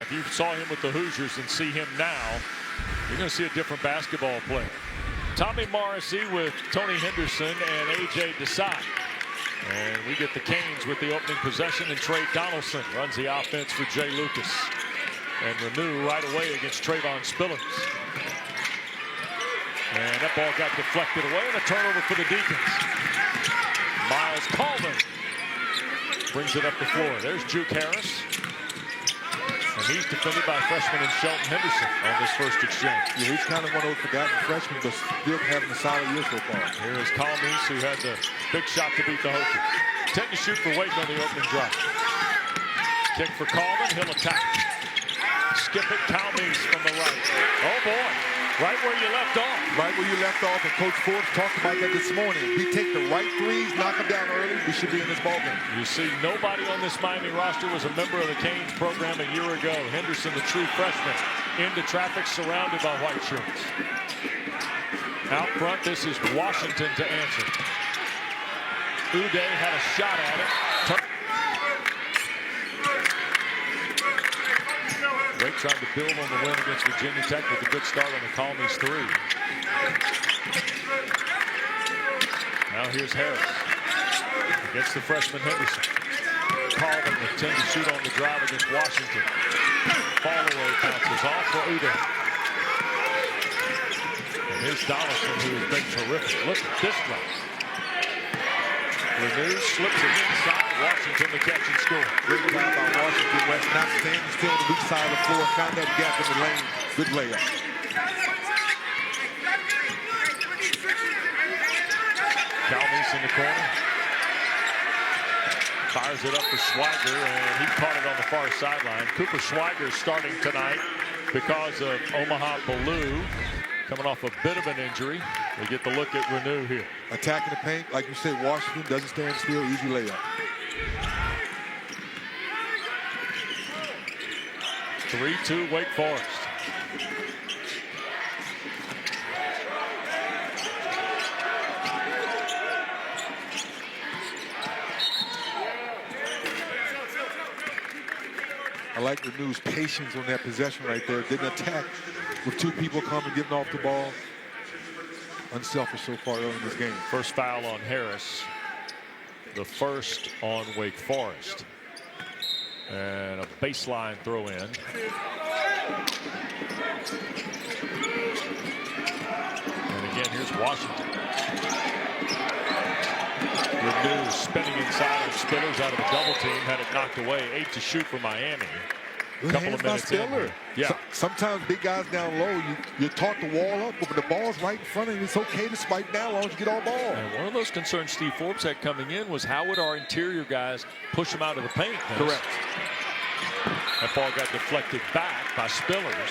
If you saw him with the Hoosiers and see him now, you're going to see a different basketball player. Tommy Morrissey with Tony Henderson and A.J. Desai. And we get the Canes with the opening possession, and Trey Donaldson runs the offense for Jay Lucas. And Reneau right away against Trayvon Spillers. And that ball got deflected away, and a turnover for the Deacons. Miles Coleman brings it up the floor. There's Juke Harris. And he's defended by freshman and Shelton Henderson on this first exchange. Yeah, he's kind of one of those forgotten freshmen, but still having a solid year so far. Here is Calmes, who had the big shot to beat the Hokies. 10 to shoot for Wake on the opening drive. Kick for Coleman. He'll attack. Skip it. Calmes from the right. Oh, boy. Right where you left off. Right where you left off, and Coach Forbes talked about that this morning. If we take the right threes, knock them down early, we should be in this ballgame. You see, nobody on this Miami roster was a member of the Canes program a year ago. Henderson, the true freshman, into traffic, surrounded by white shirts. Out front, this is Washington to answer. Uday had a shot at it. Wake trying to build on the win against Virginia Tech with a good start on the Calmes three. Now here's Harris against the freshman Henderson. Coleman with 10 to shoot on the drive against Washington. Follow-away bounces off for Uday. And here's Donaldson, who has been terrific. Look at this drop. Reneau slips it inside. Washington to catch and score. Great job by Washington West, not standing still on the weak side of the floor, found that gap in the lane. Good layup. Calmes in the corner. Fires it up for Schweiger, and he caught it on the far sideline. Cooper Schweiger starting tonight because of Omaha Ballou coming off a bit of an injury. We get the look at Reneau here. Attacking the paint, like you said, Washington doesn't stand still, easy layup. 3-2 Wake Forest. I like Reneau's patience on that possession right there. Didn't attack with two people coming, getting off the ball. Unselfish so far early in this game. First foul on Harris. The first on Wake Forest. And a baseline throw in. And again, here's Washington. Reneau spinning inside of Spillers out of a double team. Had it knocked away. 8 to shoot for Miami. Good Couple of minutes in. Yeah. Sometimes big guys down low, you're taught to wall up, but when the ball's right in front of you, it's okay to spike down as long as you get all ball. And one of those concerns Steve Forbes had coming in was how would our interior guys push him out of the paint? Correct. That ball got deflected back by Spillers.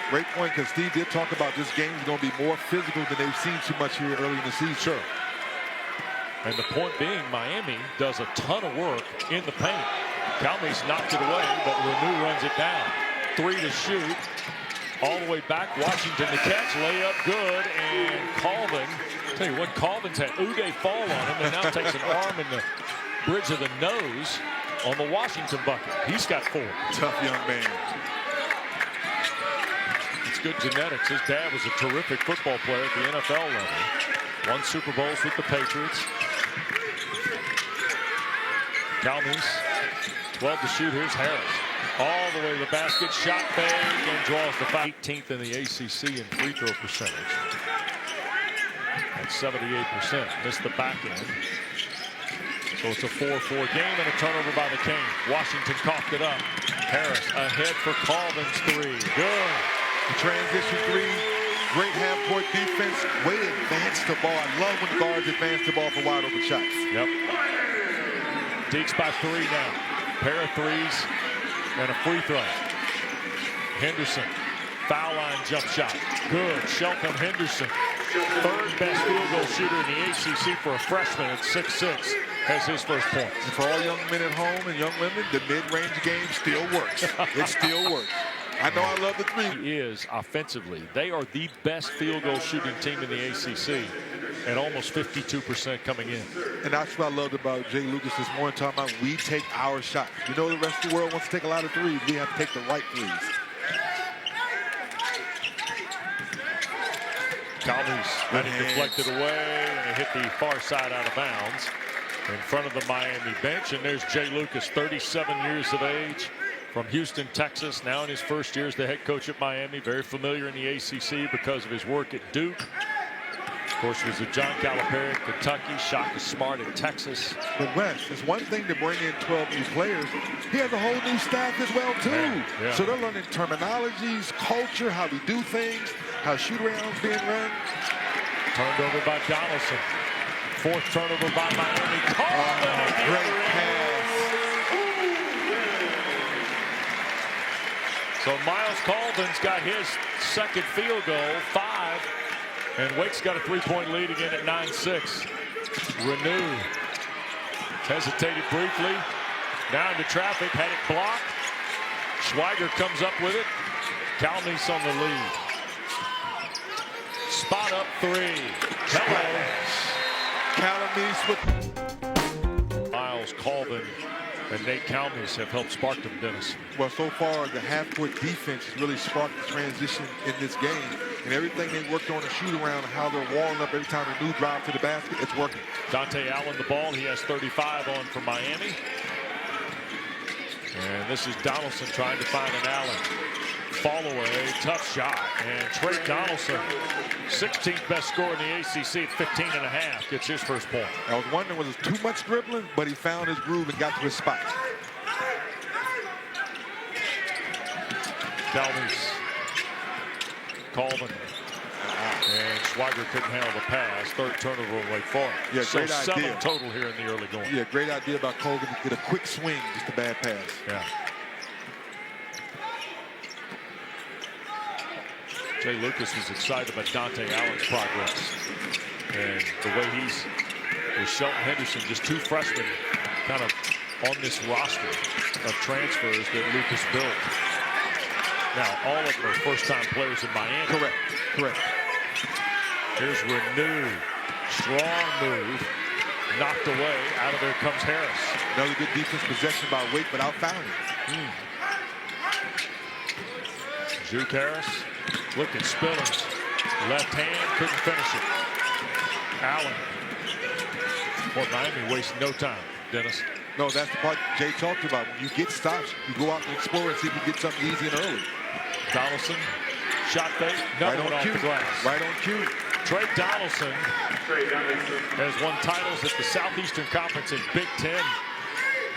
Great point, because Steve did talk about this game is going to be more physical than they've seen too much here early in the season. Sure. And the point being, Miami does a ton of work in the paint. Calmes knocked it away, but Reneau runs it down. 3 to shoot. All the way back. Washington to catch. Layup good. And Colvin. Tell you what, Colvin's had Uday fall on him, and now takes an arm in the bridge of the nose on the Washington bucket. He's got 4. Tough young man. It's good genetics. His dad was a terrific football player at the NFL level. Won Super Bowls with the Patriots. Calmes. 12 to shoot. Here's Harris. All the way to the basket. Shot fake and draws the foul. 18th in the ACC in free throw percentage. At 78%. Missed the back end. So it's a 4-4 game and a turnover by the Canes. Washington coughed it up. Harris ahead for Colvin's 3. Good. The transition 3. Great half-court defense. Way to advance the ball. I love when guards advance the ball for wide open shots. Yep. Deeks by 3 now. Pair of threes and a free throw. Henderson. Foul line jump shot. Good. Shelton Henderson. Third best field goal shooter in the ACC for a freshman at 6'6". Has his first points. And for all young men at home and young women, the mid-range game still works. It still works. I know I love the 3. He is offensively. They are the best field goal shooting team in the ACC. and almost 52% coming in. And that's what I loved about Jay Lucas this morning, talking about we take our shots. You know the rest of the world wants to take a lot of threes. We have to take the right threes. Calmes had it deflected away, and it hit the far side out of bounds in front of the Miami bench. And there's Jay Lucas, 37 years of age, from Houston, Texas, now in his first year as the head coach at Miami. Very familiar in the ACC because of his work at Duke. Of course, was with John Calipari at Kentucky, Shaka Smart at Texas. But Wes, it's one thing to bring in 12 new players. He has a whole new staff as well, too. Yeah. So they're learning terminologies, culture, how we do things, how shoot-arounds being run. Turned over by Donaldson. Fourth turnover by Miami. Great pass. So Miles Colvin's got his second field goal, 5. And Wake's got a 3-point lead again at 9-6. Reneau hesitated briefly. Now into traffic, had it blocked. Schweiger comes up with it. Calmes on the lead. Spot up 3. Hello. Calmes with Miles Colvin and Nate Calmes have helped spark them, Dennis. Well, so far, the half-court defense has really sparked the transition in this game. And everything they worked on the shoot-around, how they're walling up every time a new drive to the basket, it's working. Dante Allen the ball. He has 35 on for Miami. And this is Donaldson trying to find an Allen. Fall away, tough shot. And Trey Donaldson, 16th best scorer in the ACC at 15.5, gets his first point. I was wondering, was it too much dribbling? But he found his groove and got to his spot. Calmes, Colvin, and Schweiger couldn't handle the pass. Third turnover on Wake Forest. Yeah, so great 7 idea. total here in the early going. Yeah, great idea about Colvin to get a quick swing, just a bad pass. Yeah. Jay Lucas was excited about Dante Allen's progress and the way he's with Shelton Henderson, just 2 freshmen kind of on this roster of transfers that Lucas built. Now, all of them are first-time players in Miami. Correct, correct. Here's Reneau. Strong move. Knocked away. Out of there comes Harris. Another good defense possession by Wake, but out fouling. Juke Harris. Look at Spillers. Left hand. Couldn't finish it. Allen. Boy, Miami wasted no time, Dennis. No, that's the part Jay talked about. When you get stops, you go out and explore and see if you get something easy and early. Donaldson. Shot fake. Nothing went off the glass. Right on cue. Trey Donaldson has won titles at the Southeastern Conference and Big Ten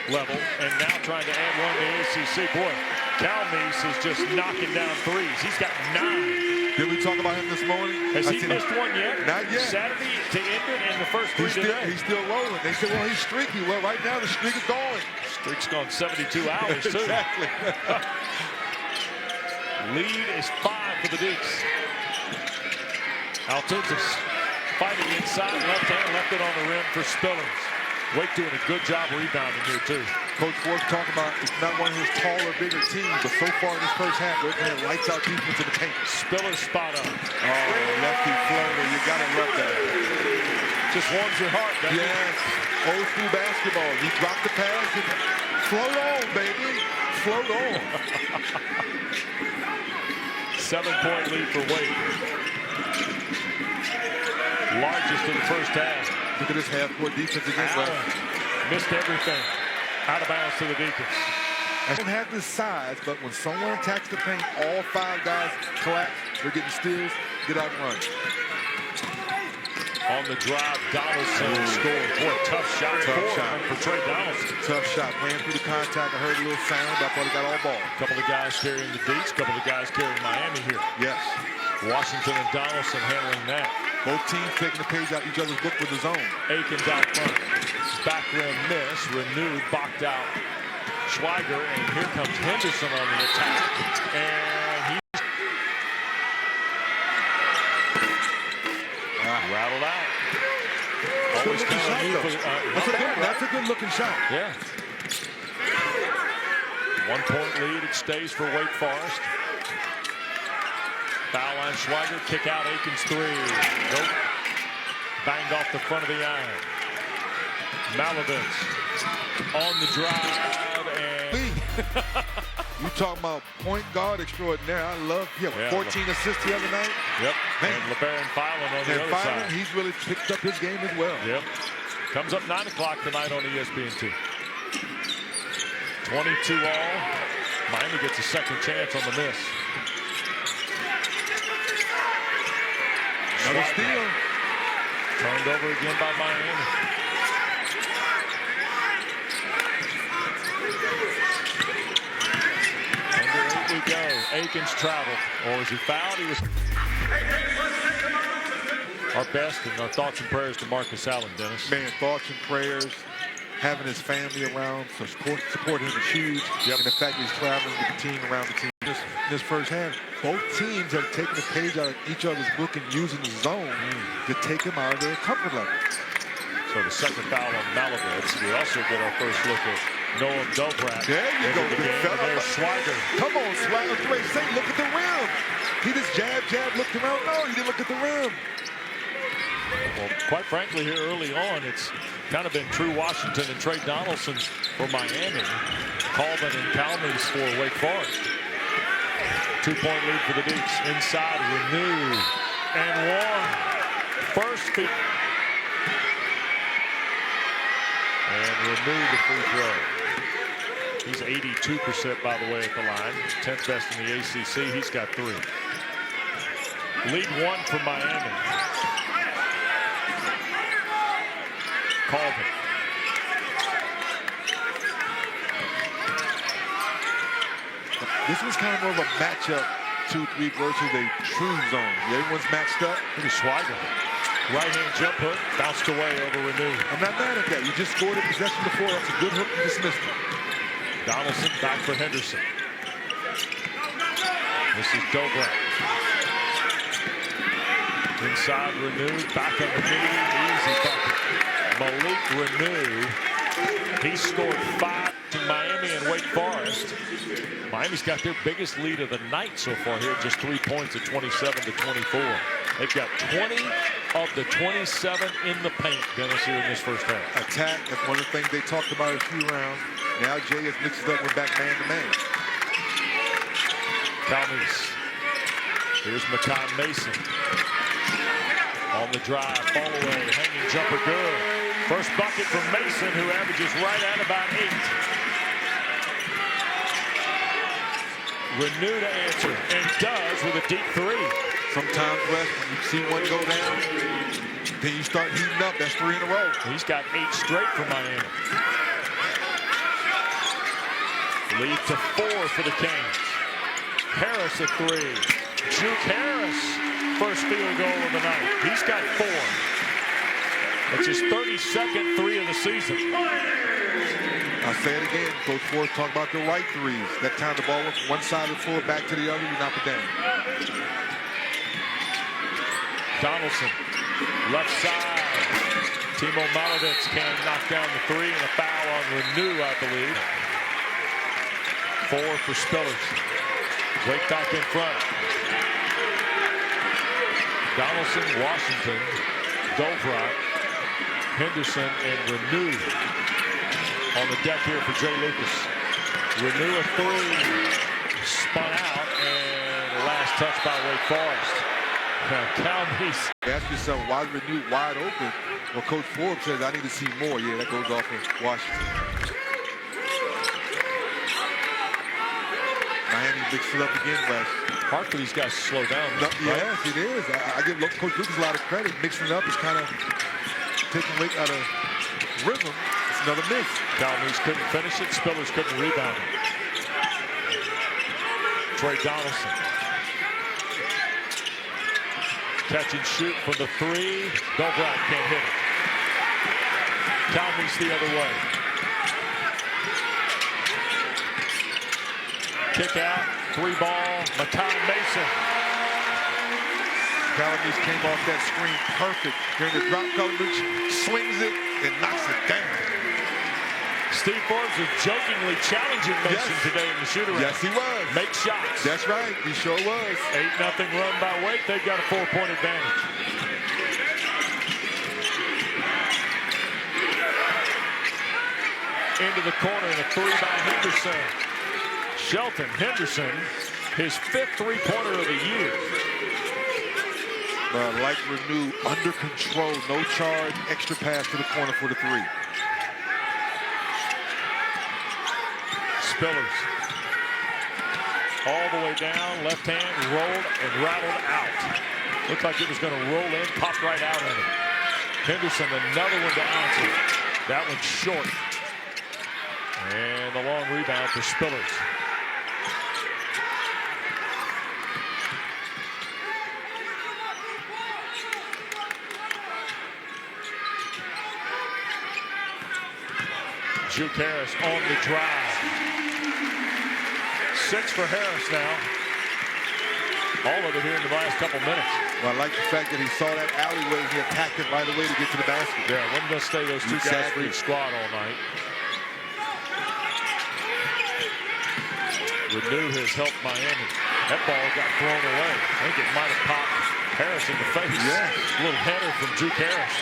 level, and now trying to add one to the ACC. Boy, Calmes is just knocking down threes. He's got 9. Did we talk about him this morning? Has he missed one yet? Not yet. Saturday to end it in the first 3 today. He's still rolling. They said, well, he's streaky. Well, right now the streak is going. Streak's gone 72 hours, too. Exactly. Lead is 5 for the Dukes. Altutus fighting inside, left hand, left it on the rim for Spillers. Wake doing a good job rebounding here, too. Coach Ford's talking about it's not one of his taller, bigger teams, but so far in this first half, they're playing lights out defense in the paint. Spillers spot up. Oh, lefty floater. You got to love that. Just warms your heart, doesn't it? Yes. Old school basketball. You drop the pass and float on, baby. Float on. 7-point lead for Wake. Largest in the first half. Look at this half-court defense again. Allen missed everything. Out of bounds to the Deacons. I don't have this size, but when someone attacks the paint, all 5 guys collapse. They're getting steals. Get out and run. On the drive, Donaldson scored. Boy, tough shot. For Trey Donaldson. Tough shot. Playing through the contact. I heard a little sound. I thought he got all ball. A couple of guys carrying the Deeks. A couple of guys carrying Miami here. Yes. Washington and Donaldson handling that. Both teams taking the page out each other's book with the zone. Aikens out front. Back rim miss. Renewed, boxed out. Schweiger, and here comes Henderson on the attack. And he's rattled out. Always That's a good looking shot. Yeah. 1-point lead. It stays for Wake Forest. Foul line, Schweiger, kick out, Aikens 3. Nope. banged off the front of the iron. Malik on the drive, and you talking about point guard extraordinaire. I love him. 14 assists the other night. Yep. Man. And LeBaron Filan on the other side. He's really picked up his game as well. Yep. Comes up 9 o'clock tonight on ESPN2. 22 all. Miami gets a second chance on the miss. Another steal. Turned over again by Miami. Under 8 we go. Aikens traveled. Or was he fouled? He was. Our best and our thoughts and prayers to Marcus Allen, Dennis. Man, thoughts and prayers. Having his family around, so supporting him is huge. Yep. And the fact that he's traveling with the team around the team. In this first half, both teams have taken a page out of each other's book and using the zone to take him out of their comfort level. So the second foul on Malavitz. We also get our first look at Noam Dobrak. There you go, big fella. There's Swagger. Come on, Swagger. Say, look at the rim. He just jab, looked around. No, he didn't look at the rim. Well, quite frankly, here early on, it's kind of been True Washington and Trey Donaldson for Miami. Colvin and Calmes for Wake Forest. 2-point lead for the Deeps. Inside, Reneau and one. First feet. And Reneau the free throw. He's 82%, by the way, at the line. 10th best in the ACC. He's got 3. Lead 1 for Miami. Colvin. This was kind of more of a matchup 2-3 versus a true zone. Everyone's matched up. Look at Swagger. Right-hand jump hook. Bounced away over Reneau. I'm not mad at that. You just scored a possession before. That's a good hook. You dismissed it. Donaldson back for Henderson. This is Dobrak. Inside Reneau. Back on the knee. Easy bucket. Malik Reneau. He scored 5 to Miami and Wake Forest. Miami's got their biggest lead of the night so far here, just 3 points at 27-24. They've got 20 of the 27 in the paint, Dennis, here in this first half. Attack, that's one of the things they talked about a few rounds. Now Jay has mixed it up with back man-to-man. Calmes. Here's Makai Mason. On the drive, fall away, hanging jumper good. First bucket from Mason, who averages right at about 8. Reneau to answer, and does with a deep 3. Sometimes, Wes, when you see one go down, then you start heating up. That's 3 in a row. He's got 8 straight for Miami. Lead to 4 for the Canes. Harris a 3. Juke Harris, first field goal of the night. He's got 4. It's his 32nd 3 of the season. I'll say it again. Coach Ford talked about the right threes. That time the ball went from one side of the floor back to the other, you knock it down. Donaldson, left side. Timo Malavitz can knock down the 3 and a foul on Reneau, I believe. 4 for Spillers. Wake back in front. Donaldson, Washington, Dobrak, Henderson, and Reneau on the deck here for Jay Lucas. Reneau a 3, spun out, and last touch by Wake Forest. Now Calmes. Ask yourself, why is Reneau wide open? Well, Coach Forbes says, I need to see more. Yeah, that goes off of Washington. Miami mixed it up again, Wes. Hard for these guys to slow down. No, yes, it is. I give Coach Lucas a lot of credit. Mixing it up is kind of taking Wake out of rhythm. It's another miss. Calmes couldn't finish it. Spillers couldn't rebound it. Trey Donaldson. Catch and shoot from the 3. Dobrak can't hit it. Calmes the other way. Kick out, 3-ball, Makai Mason. Calmes came off that screen perfect. During the drop coverage, slings it, and knocks it down. Steve Forbes was jokingly challenging Mason today in the shoot-around. Yes, he was. Make shots. That's right, he sure was. 8-0 run by Wake. They've got a 4-point advantage. into the corner, and a three by Henderson. Shelton Henderson, his 5th three-pointer of the year. Like Reneau, under control, no charge, extra pass to the corner for the three. Spillers. All the way down, left hand, rolled and rattled out. Looked like it was going to roll in, popped right out at him. Henderson, another one to answer. That one's short. And the long rebound for Spillers. Juke Harris on the drive. 6 for Harris now. All of it here in the last couple minutes. Well, I like the fact that he saw that alleyway and he attacked it right away to get to the basket. Yeah, wasn't going to stay those two guys for each squad all night. Reneau has helped Miami. That ball got thrown away. I think it might have popped Harris in the face. Yeah. A little header from Juke Harris.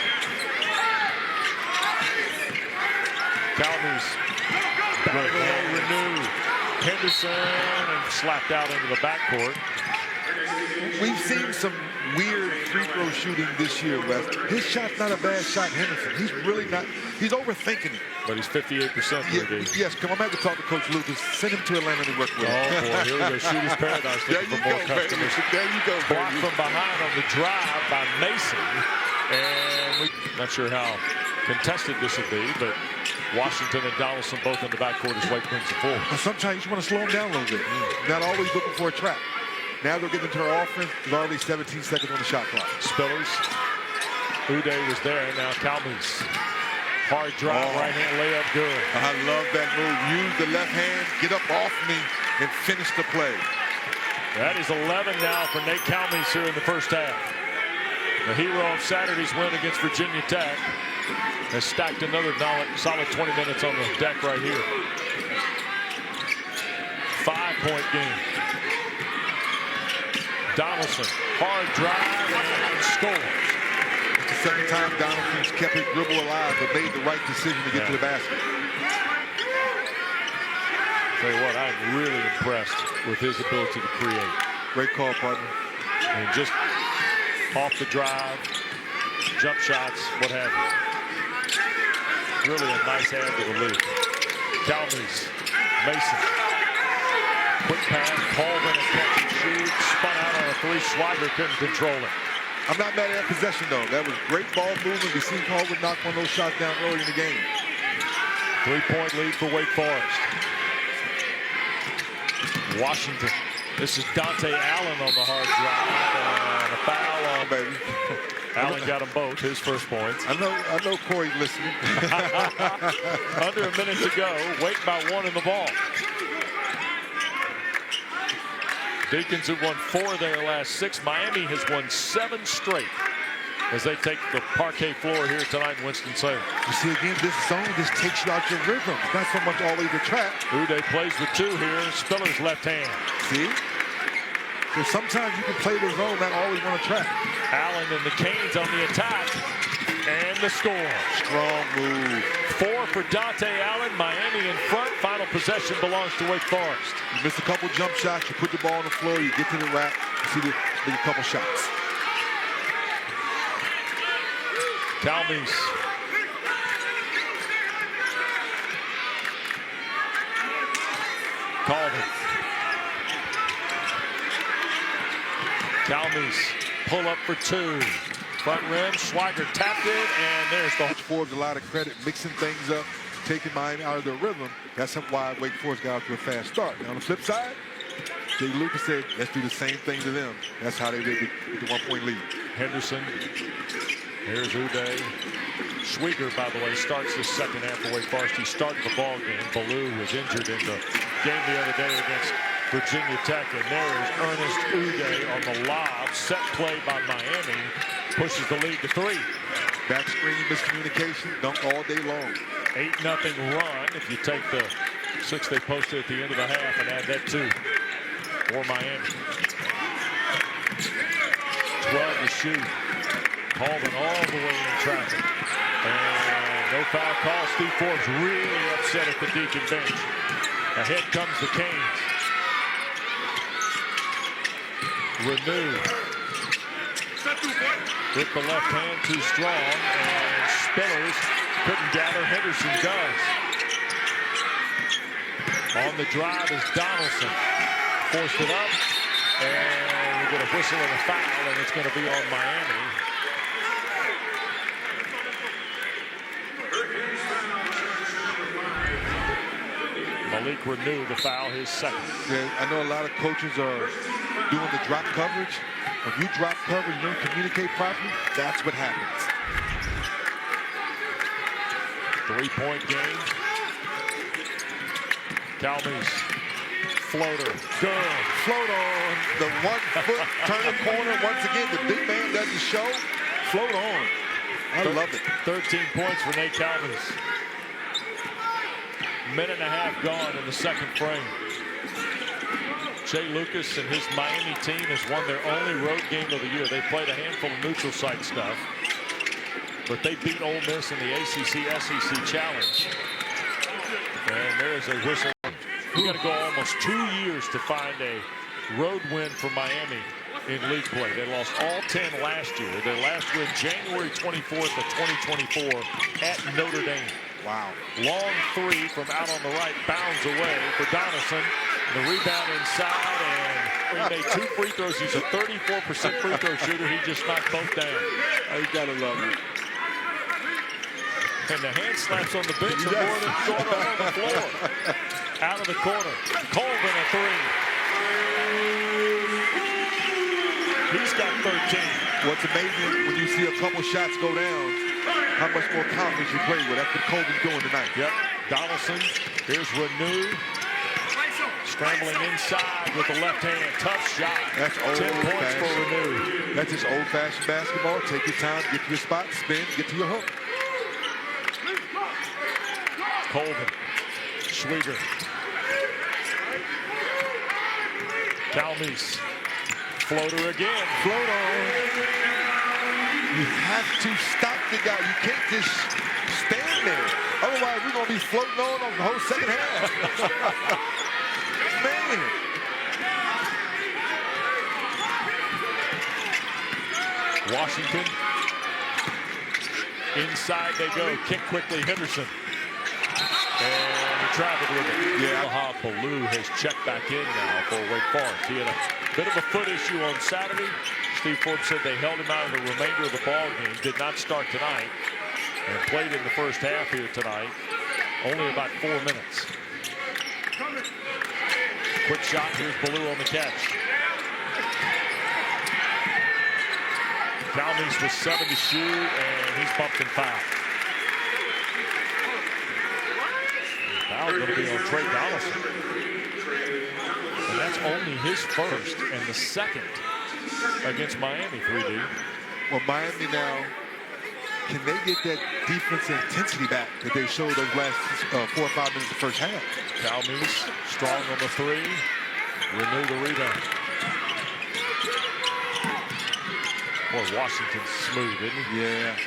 Calmes batted away Reneau. Henderson and slapped out into the backcourt. We've seen some weird free throw shooting this year, Wes. His shot's not a bad shot, Henderson. He's really not. He's overthinking it. But he's 58%. Yes, come on, I'm going to have to talk to Coach Lucas. Send him to Atlanta to work with him. Oh, boy, here we go. Shooter's paradise looking for more customers. There you go, Blocked from behind on the drive by Mason. And we're not sure how contested this will be, but Washington and Donaldson both in the backcourt as Wake brings it forward. Well, sometimes you just want to slow them down a little bit. Not always looking for a trap. Now they're getting into our offense. There's already 17 seconds on the shot clock. Spillers. Uday was there. Now Calmes. Hard drive, right hand layup, good. I love that move. Use the left hand, get up off me, and finish the play. That is 11 now for Nate Calmes here in the first half. The hero of Saturday's win against Virginia Tech has stacked another solid 20 minutes on the deck right here. 5-point game. Donaldson, hard drive and scores. It's the second time Donaldson's kept his dribble alive but made the right decision to get to the basket. Tell you what, I'm really impressed with his ability to create. Great call, partner. And just off the drive, jump shots, what have you. Really a nice hand to the lead. Calmes, Mason. Quick pass, Colvin a catch and shoot, spun out on a three. Schwager couldn't control it. I'm not mad at that possession, though. That was great ball movement. We've seen Colvin knock one of those shots down early in the game. 3-point lead for Wake Forest. Washington. This is Dante Allen on the hard drive. And a foul on, baby. Allen got them both, his first points. I know Corey's listening. Under a minute to go. Wake by 1 in the ball. Deacons have won 4 of their last 6. Miami has won 7 straight as they take the parquet floor here tonight in Winston-Salem. You see, again, this zone just takes you out your rhythm. Not so much always the trap. Uday plays with 2 here. Spiller's left hand. See? So sometimes you can play the zone, not always want to trap. Allen and the Canes on the attack. And the score. Strong move. 4 for Dante Allen. Miami in front. Final possession belongs to Wake Forest. You miss a couple jump shots. You put the ball on the floor. You get to the rack. You see a couple shots. Calmes. Colvin. Calmes pull up for 2. Front rim, Schwager tapped it, and there's the... Forbes a lot of credit, mixing things up, taking Miami out of their rhythm. That's why Wake Forest got off to a fast start. Now on the flip side, Jay Lucas said, let's do the same thing to them. That's how they did with the 1-point lead. Henderson. Here's Uday. Schwager, by the way, starts the second half for Wake Forest. He started the ball game. Ballou was injured in the game the other day against Virginia Tech, and there is Ernest Uday on the lob. Set play by Miami. Pushes the lead to 3. Back screen miscommunication, dunk all day long. 8-0 run if you take the 6 they posted at the end of the half and add that 2 for Miami. 12 to shoot. Colvin all the way in traffic. And no foul call. Steve Forbes really upset at the Deacon bench. Ahead comes the Canes. Reneau with the left hand too strong, and Spillers couldn't gather. Henderson does. On the drive is Donaldson. Forced it up, and we get a whistle and a foul, and it's going to be on Miami. Malik Reneau, the foul, his second. Yeah, I know a lot of coaches are doing the drop coverage. When you drop coverage, you don't communicate properly, that's what happens. 3-point game. Calmes, floater, good. Float on the 1 foot, turn the corner. Once again, the big man doesn't show. Float on. I love it. 13 points for Nate Calmes. Minute and a half gone in the second frame. Jay Lucas and his Miami team has won their only road game of the year. They played a handful of neutral site stuff, but they beat Ole Miss in the ACC SEC Challenge. And there's a whistle. We got to go almost 2 years to find a road win for Miami in league play. They lost all 10 last year. Their last win January 24th of 2024 at Notre Dame. Wow. Long three from out on the right, bounds away for Donaldson. The rebound inside, and he made 2 free throws. He's a 34% free throw shooter. He just knocked both down. You gotta love it. And the hand slaps on the bench are more than short on the floor. Out of the corner. Colvin a 3. He's got 13. What's amazing when you see a couple shots go down, how much more confidence you play with. That's what Colvin's doing tonight. Yep. Donaldson. Here's Reneau. Scrambling inside with the left hand. Tough shot. That's 10 points for Reneau. That's just old-fashioned basketball. Take your time, get to your spot, spin, get to your hook. Colvin. Schwieger. Calmes. Floater again. Float on. You have to stop the guy. You can't just stand there. Otherwise, we're going to be floating on the whole second half. Man. Washington. Inside they go. Kick quickly. Henderson. And he traveled with it. Yeah. Baloo has checked back in now for Wake Forest. He had a bit of a foot issue on Saturday. Steve Forbes said they held him out of the remainder of the ball game. Did not start tonight. And played in the first half here tonight. Only about 4 minutes. Quick shot. Here's Baloo on the catch. Calmes with 7 to shoot, and he's bumped and fouled. Foul going to be on Trey Donaldson. And that's only his first and the second against Miami, 3D. Well, Miami now, can they get that defensive intensity back that they showed those last 4 or 5 minutes of the first half? Calmes strong on the 3. Reneau the rebound. Boy, Washington's smooth, isn't he? Yeah.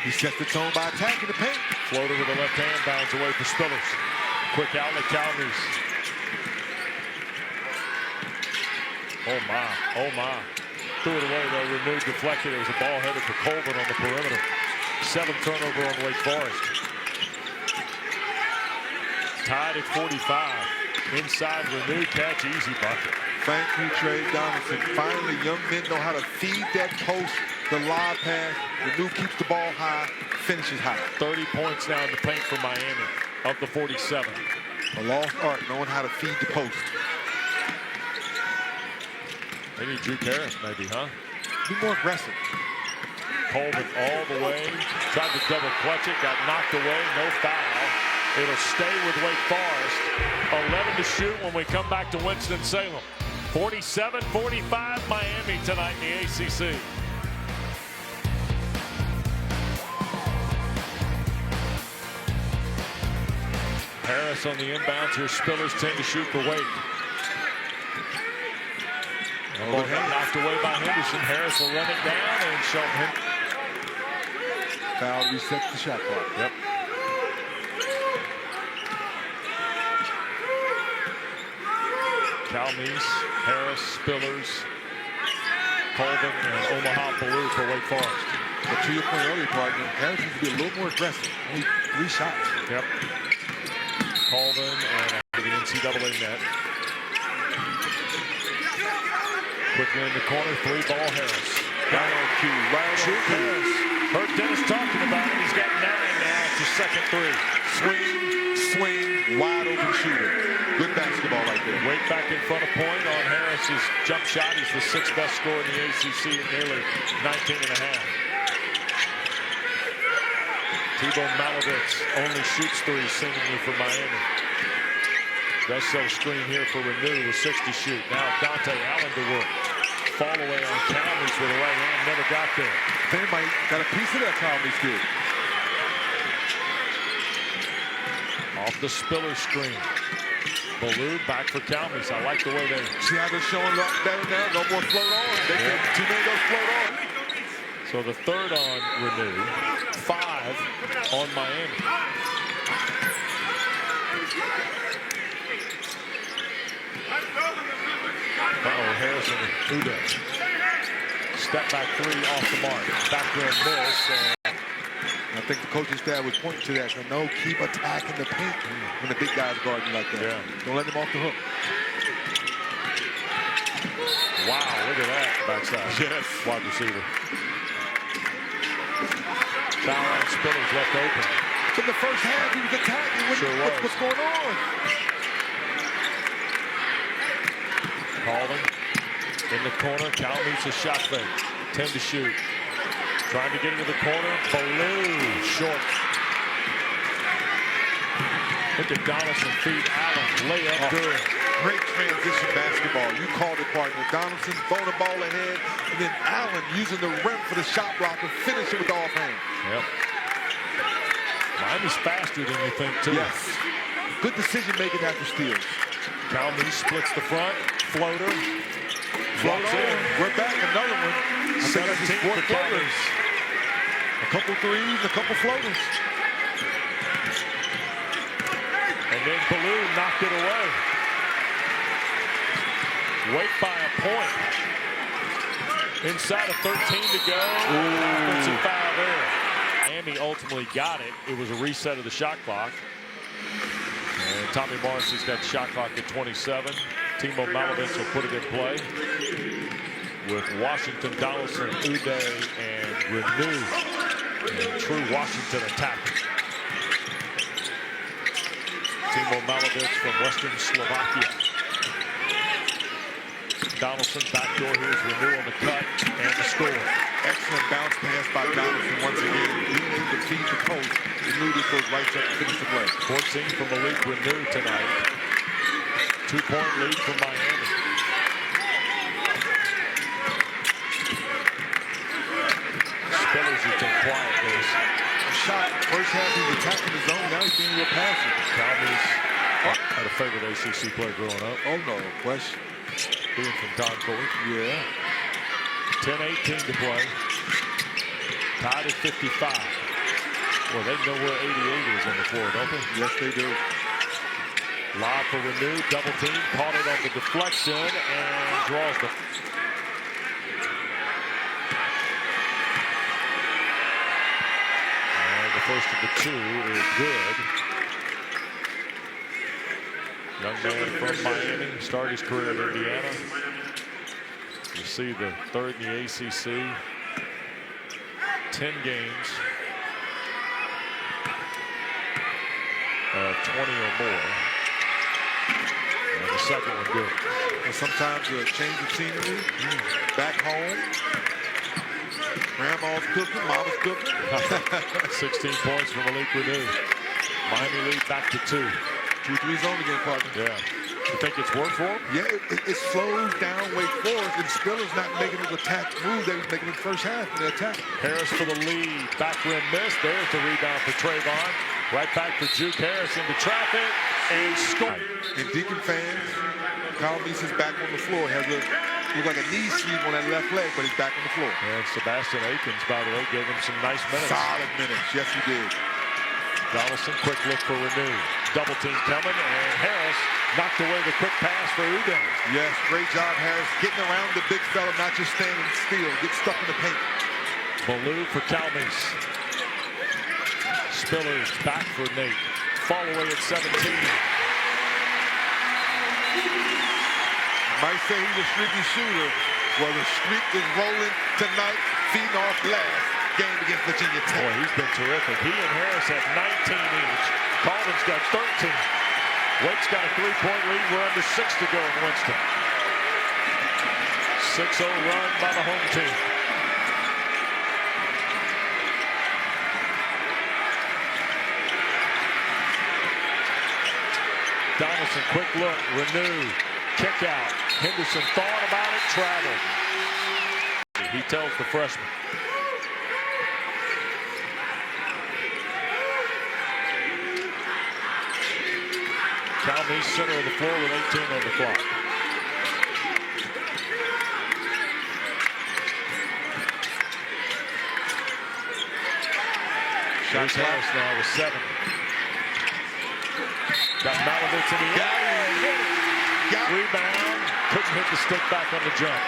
He sets the tone by attacking the paint. Floater with the left hand, bounds away for Spillers. Quick outlet, Calmes. Oh my, oh my. Threw it away though, Reneau deflected. It was a ball headed for Colvin on the perimeter. 7th turnover on Wake Forest. Tied at 45. Inside Reneau, catch, easy bucket. Thank you, Trey Donaldson. Finally, young men know how to feed that post, the lob pass. Reneau keeps the ball high, finishes high. 30 points now in the paint for Miami, of the 47. A lost art, knowing how to feed the post. They need Drew Harris, maybe, huh? Be more aggressive. Colvin all the way. Tried to double clutch it, got knocked away, no foul. It'll stay with Wake Forest. 11 to shoot when we come back to Winston-Salem. 47-45 Miami tonight in the ACC. Harris on the inbounds. Here's Spillers, 10 to shoot for Wake. Ball got knocked away by Henderson. Harris will run it down and Shelton. Foul resets the shot clock. Yep. Calmes, Harris, Spillers, Colvin, and Omaha Blue for Wake Forest. But to your point earlier, partner, Harris needs to be a little more aggressive. Only 3 shots. Yep. Colvin and the NCAA net. Quickly in the corner, 3-ball Harris. Right on cue, right on cue. Harris. Heard Dennis talking about it. He's got 9 now. It's his second 3. Swing, wide open shooter. Good basketball right there. Wade back in front of point on Harris's jump shot. He's the 6th best scorer in the ACC at nearly 19.5. Malovitz only shoots 3 seemingly for Miami. Does so screen here for Reneau with 6 to shoot. Now Dante Allen to work. Fall away on Calmes with a right hand. Never got there. They might got a piece of that Calmes did. Off the Spiller screen. Baloo back for Calmes. I like the way they... See how they're showing a lot better now? No more float on. They can too many of those float on. So the 3rd on Reneau. 5 on Miami. Harrison and Udo. Step back 3 off the mark. Back there and miss. I think the coaching staff was pointing to that. So no, keep attacking the paint when the big guys guard you like that. Yeah. Don't let them off the hook. Wow, look at that backside. Yes. Wide receiver. Foul line Spillers left open. In the first half, he was attacking. Sure was. What's going on? Colvin in the corner. Calmes a shot fake. 10 to shoot. Trying to get into the corner. Baloo short. Look at Donaldson feed Allen. Layup good. Great transition basketball. You called it, partner. Donaldson throwing the ball ahead, and then Allen using the rim for the shot block and finishing with the offhand. Yep. Miami's faster than you think, too. Yes. Good decision making after steals. Calmes splits the front. Floater. Float in. We're back. Another one. 17 for Calmes. A couple threes, a couple floaters. And then Baloo knocked it away. Wake by a point. Inside of 13 to go. Offensive foul there. Miami ultimately got it. It was a reset of the shot clock. And Tommy Morrison's got shot clock at 27. Timo Malovitz will put it in play. With Washington, Donaldson, Uday, and Reneau. And true Washington attacking. Timo Malovitz from Western Slovakia. Donaldson backdoor. Here's Reneau on the cut and the score. Excellent bounce pass by Donaldson once again. Being able to feed the post. Reneau just goes right up and finish the play. 14 for Malik Reneau tonight. 2-point lead for Miami. Spillers has been quiet this. Shot. First half he was attacking the zone. Now he's being real passive. Calmes had a favorite ACC player growing up. Oh, no question. Being from Concord. Yeah. 10-18 to play. Tied at 55. Well, they know where 88 is on the floor, don't they? Yes, they do. Lob for Reneau. Double team. Caught it on the deflection and draws the... And the first of the 2 is good. Young man from Miami, started his career at Indiana. You see the 3rd in the ACC. 10 games. 20 or more. And the second one good. And sometimes a change of scenery. Back home. Grandma's cooking, mama's cooking. 16 points for Malik Reneau. Miami lead back to 2. 2-3 zone again, partner. Yeah. You think it's worked for him? Yeah, it slows down Wake Forest, and Spiller's not making those attack moves they was making in the first half of the attack. Harris for the lead. Back rim miss. There's the rebound for Trayvon. Right back for Juke Harris into traffic and score. And Deacon fans, Calmes is back on the floor. Has a Looked like a knee sweep on that left leg, but he's back on the floor. And Sebastian Akins, by the way, gave him some nice minutes. Solid minutes. Yes, he did. Donaldson, quick look for Reneau. Double team coming, and Harris knocked away the quick pass for Udell. Yes, great job, Harris. Getting around the big fella, not just standing still. Get stuck in the paint. Ballou for Calmes. Spillers back for Nate. Fall away at 17. Might say he's a streaky shooter. Well, the streak is rolling tonight, feeding off last game against Virginia Tech. Boy, he's been terrific. He and Harris have 19 each. Calden's got 13. Wake's got a 3-point lead. We're under 6 to go in Winston. 6-0 run by the home team. Donaldson, quick look. Reneau. Kick out. Henderson thought about it, traveled. He tells the freshman. Calmes center of the floor with 18 on the clock. Here's Harris now with 7. Got Malavitz in the air. Rebound. Couldn't hit the stick back on the jump.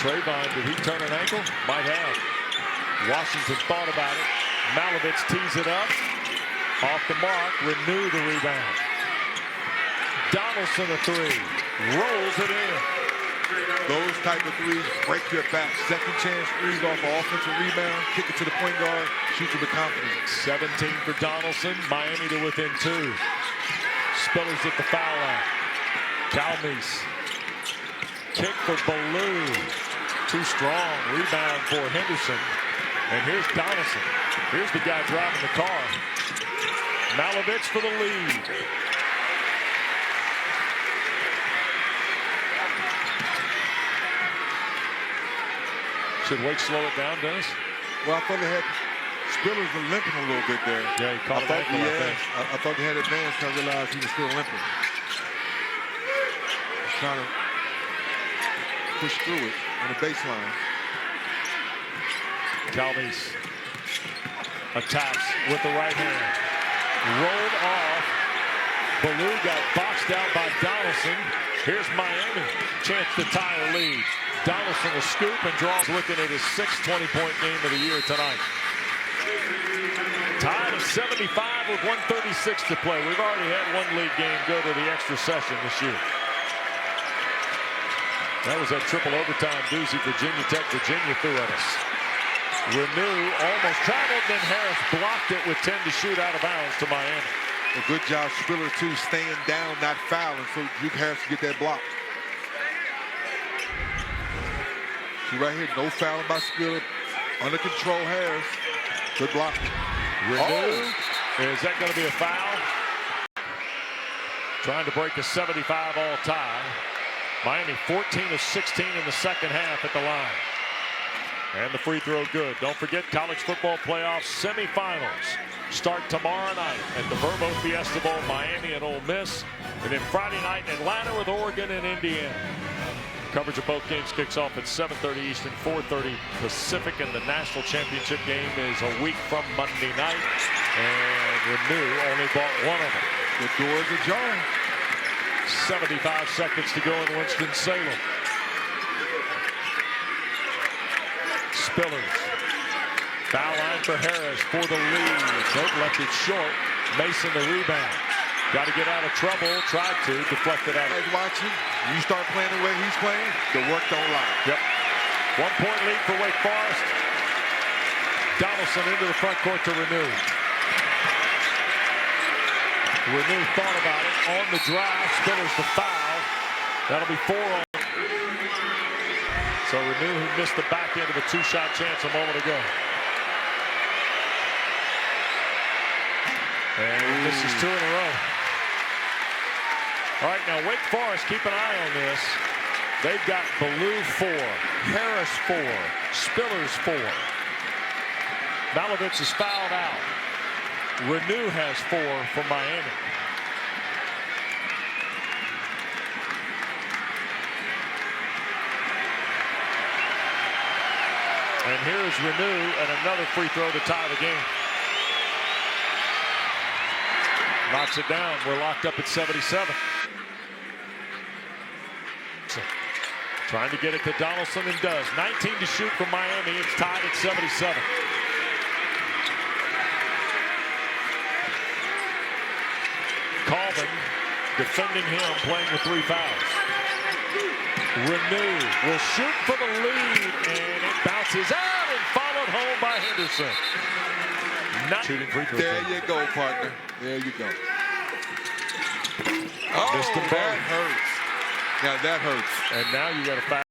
Trayvon, did he turn an ankle? Might have. Washington thought about it. Malavitz tees it up. Off the mark. Reneau the rebound. Donaldson a 3. Rolls it in. Those type of threes break your back. Second chance threes off an offensive rebound. Kick it to the point guard. Shoot with confidence. 17 for Donaldson. Miami to within 2. Spillers at the foul line. Calmes. Kick for Ballou. Too strong. Rebound for Henderson. And here's Donaldson. Here's the guy driving the car. Malavitz for the lead. Should Wake slow it down, Dennis? Well, I thought they had Spillers were limping a little bit there. Yeah, he caught that. I thought they had advanced. I realized he was still limping. He's trying to push through it on the baseline. Calmes attacks with the right hand. Rolled off. Ballou got boxed out by Donaldson. Here's Miami. Chance to tie a lead. Donaldson will scoop and draws, looking at his 6th 20-point game of the year tonight. Tied at 75 with 1:36 to play. We've already had one league game go to the extra session this year. That was that triple overtime doozy Virginia Tech. Virginia threw at us. Reneau almost traveled, then Harris blocked it with 10 to shoot out of bounds to Miami. A good job, Spiller, too, staying down, not fouling, so Duke Harris can get that block. See right here, no fouling by Spiller. Under control, Harris. Good block. Reneau. Is that going to be a foul? Trying to break a 75 all tie. Miami 14 of 16 in the second half at the line. And the free throw good. Don't forget, college football playoff semifinals start tomorrow night at the Verbo Fiesta Bowl, Miami and Ole Miss. And then Friday night in Atlanta with Oregon and Indiana. Coverage of both games kicks off at 7:30 Eastern, 4:30 Pacific, and the national championship game is a week from Monday night. And Reneau only bought one of them. The doors are ajar. 75 seconds to go in Winston-Salem. Spillers. Foul line for Harris for the lead. Nope, left it short. Mason the rebound. Got to get out of trouble. Tried to. Deflected out. Guys watching, you start playing the way he's playing, the work don't lie. Yep. 1-point lead for Wake Forest. Donaldson into the front court to Reneau. Reneau thought about it. On the drive. Spillers the foul. That'll be 4 on. So Reneau, who missed the back end of a 2-shot chance a moment ago. And this is 2 in a row. All right, now Wake Forest, keep an eye on this. They've got Ballou 4, Harris 4, Spillers 4. Malavitz is fouled out. Reneau has 4 for Miami. And here is Reneau and another free throw to tie the game. Knocks it down. We're locked up at 77. So, trying to get it to Donaldson and does. 19 to shoot for Miami. It's tied at 77. Coleman defending him, playing with 3 fouls. Reneau will shoot for the lead, and it bounces out and followed home by Henderson. Not shooting free throws. There you go, partner. There you go. Oh, Missed him that both. hurts. Now that hurts. And now you got a foul.